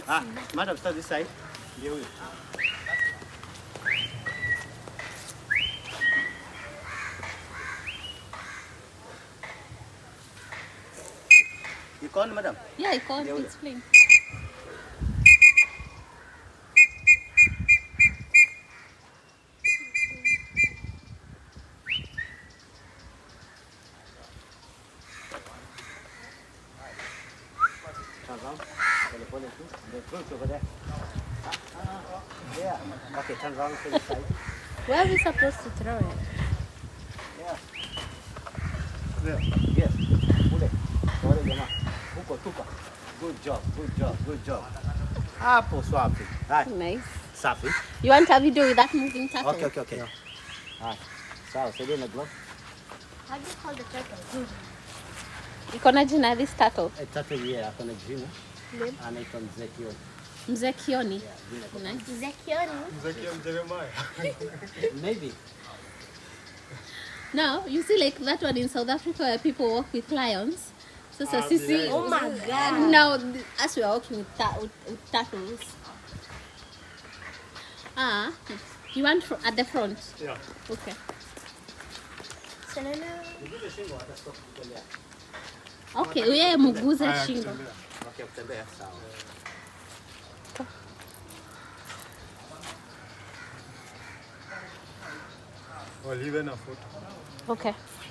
Madam, start this side. Ndio huyo. Iko on, madam? Yeah, iko on. It's playing. Yeah. Okay, turn around to the side. Where are we supposed to throw it? Yeah. There. Yes. Ule. Ule jamaa. Huko tupa. Good job. Good job. Good job. Hapo swafi. Right. Nice. Safi. You want a video with that moving turtle? Okay. Right. Sawa, saidia na glove. How do you call the turtle? Iko na jina this turtle? Turtle yeah, ako na jina. Anaitwa Mzee Kioni. Mzee Kioni. Yeah, nice. Mzee Jeremiah. Maybe. Now, you see like that one in South Africa where people walk with lions. So sisi, Oh my God. now as we are walking with turtles. You want at the front? Yeah. Okay. Okay, yeye muguze shingo. Okay, kutembea sawa. Or leave a photo. Okay.